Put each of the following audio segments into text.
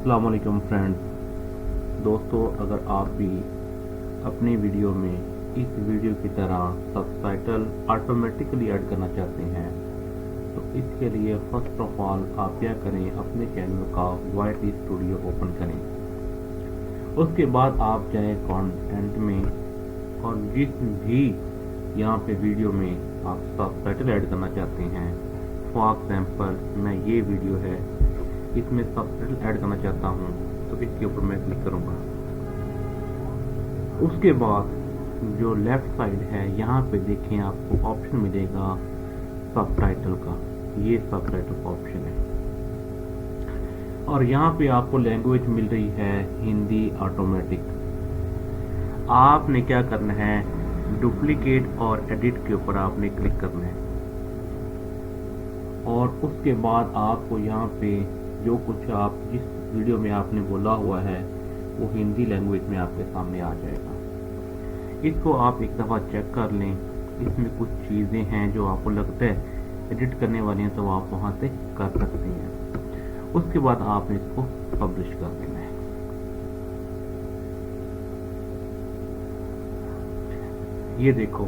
अस्सलाम वालेकुम फ्रेंड्स। दोस्तों, अगर आप भी अपनी वीडियो में इस वीडियो की तरह सबटाइटल ऑटोमेटिकली ऐड करना चाहते हैं तो इसके लिए फर्स्ट ऑफ ऑल आप क्या करें, अपने चैनल का YT स्टूडियो ओपन करें। उसके बाद आप जाएं कंटेंट में और जिस भी यहाँ पे वीडियो में आप सबटाइटल ऐड करना चाहते हैं, फॉर एग्जाम्पल मैं ये वीडियो है इसमें सबटाइटल ऐड करना चाहता हूँ तो इसके ऊपर मैं क्लिक करूँगा। उसके बाद जो लेफ्ट साइड है यहाँ पे देखें आपको ऑप्शन मिलेगा सबटाइटल का, ये सबटाइटल का ऑप्शन है और यहाँ पे आपको लैंग्वेज मिल रही है हिंदी ऑटोमेटिक। आपने क्या करना है, डुप्लीकेट और एडिट के ऊपर आपने क्लिक करना है और उसके बाद आपको यहाँ पे जो कुछ आप जिस वीडियो में आपने बोला हुआ है वो हिंदी लैंग्वेज में आपके सामने आ जाएगा। इसको आप एक दफ़ा चेक कर लें। इसमें कुछ चीज़ें हैं जो आपको लगता है एडिट करने वाली हैं तो आप वहाँ से कर सकते हैं। उसके बाद आपने इसको पब्लिश कर देना है। ये देखो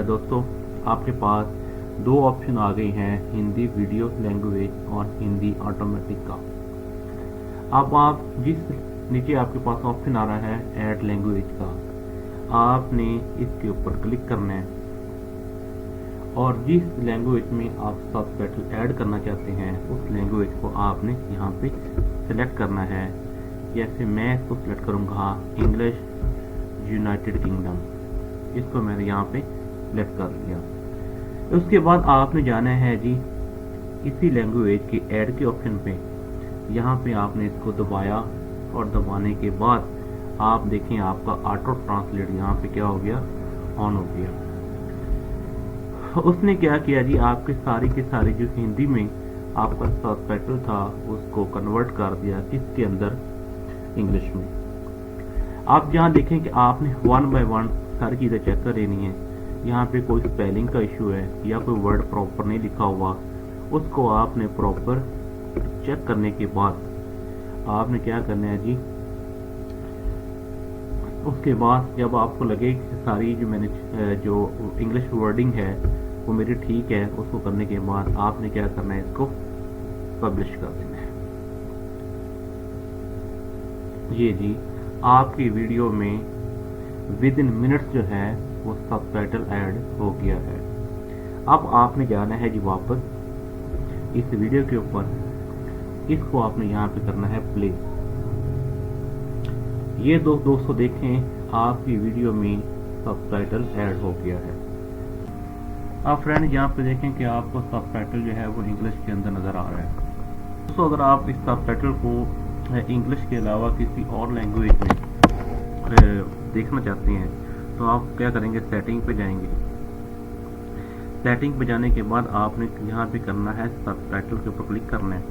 दोस्तों, आपके पास दो ऑप्शन आ गए हैं, हिंदी वीडियो लैंग्वेज और हिंदी ऑटोमेटिक का। अब आप जिस नीचे आपके पास ऑप्शन आ रहा है ऐड लैंग्वेज का, आपने इसके ऊपर क्लिक करना है और जिस लैंग्वेज में आप सबटाइटल ऐड करना चाहते हैं उस लैंग्वेज को आपने यहाँ पे सिलेक्ट करना है। जैसे मैं इसको सिलेक्ट करूँगा इंग्लिश यूनाइटेड किंगडम, इसको मैंने यहाँ पे सिलेक्ट कर लिया। उसके बाद आपने जाना है जी इसी लैंग्वेज के ऐड के ऑप्शन पे, यहाँ पे आपने इसको दबाया और दबाने के बाद आप देखें आपका ऑटो ट्रांसलेट यहाँ पे क्या हो गया, ऑन हो गया। उसने क्या किया जी, आपके सारी के सारी जो हिंदी में आपका सबटाइटल था उसको कन्वर्ट कर दिया किसके अंदर, इंग्लिश में। आप जहाँ देखें कि आपने 1 बाय 1 सारी चीज़ें चेक कर लेनी है। यहाँ पे कोई स्पेलिंग का इशू है या कोई वर्ड प्रॉपर नहीं लिखा हुआ, उसको आपने प्रॉपर चेक करने के बाद आपने क्या करना है जी, उसके बाद जब आपको लगे कि सारी जो मैंने जो इंग्लिश वर्डिंग है वो मेरी ठीक है, उसको करने के बाद आपने क्या करना है, इसको पब्लिश कर देना है। ये जी आपकी वीडियो में विद इन मिनट्स जो है वो सबटाइटल ऐड हो गया है। अब आपने जाना है जी वापस इस वीडियो के ऊपर, इसको आपने यहाँ पे करना है प्ले। ये दोस्तों देखें आपकी वीडियो में सबटाइटल ऐड हो गया है। अब फ्रेंड यहाँ पे देखें कि आपको सबटाइटल जो है वो इंग्लिश के अंदर नज़र आ रहा है। दोस्तों, अगर आप इस सबटाइटल को इंग्लिश के अलावा किसी और लैंग्वेज में देखना चाहते हैं तो आप क्या करेंगे, सेटिंग पे जाएंगे। सेटिंग पे जाने के बाद आपने यहाँ पे करना है सबटाइटल के ऊपर क्लिक करना है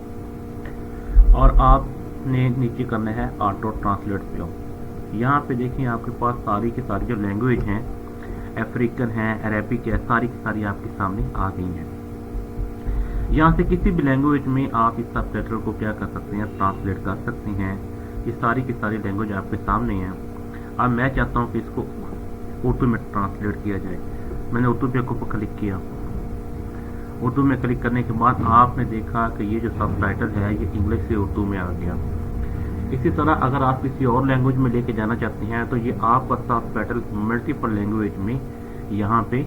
और आपने नीचे करना है ऑटो ट्रांसलेट पे। यहाँ पे देखिए आपके पास सारी की सारी जो लैंग्वेज हैं, अफ्रीकन है, अरेबिक है, सारी की सारी आपके सामने आ गई हैं। यहाँ से किसी भी लैंग्वेज में आप इस सबटाइटल को क्या कर सकते हैं, ट्रांसलेट कर सकते हैं। ये सारी की सारी लैंग्वेज आपके सामने हैं। अब मैं चाहता हूँ कि इसको उर्दू में ट्रांसलेट किया जाए। मैंने उर्दू पे ऊपर क्लिक किया। उर्दू में क्लिक करने के बाद आपने देखा कि ये जो सबटाइटल है ये इंग्लिश से उर्दू में आ गया। इसी तरह अगर आप किसी और लैंग्वेज में लेके जाना चाहते हैं तो ये आपका सबटाइटल मल्टीपल लैंग्वेज में यहाँ पे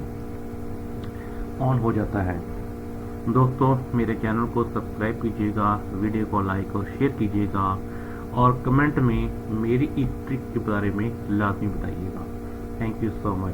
ऑन हो जाता है। दोस्तों, मेरे चैनल को सब्सक्राइब कीजिएगा, वीडियो को लाइक और शेयर कीजिएगा और कमेंट में मेरी इस ट्रिक के बारे में लाजमी बताइएगा। Thank you so much.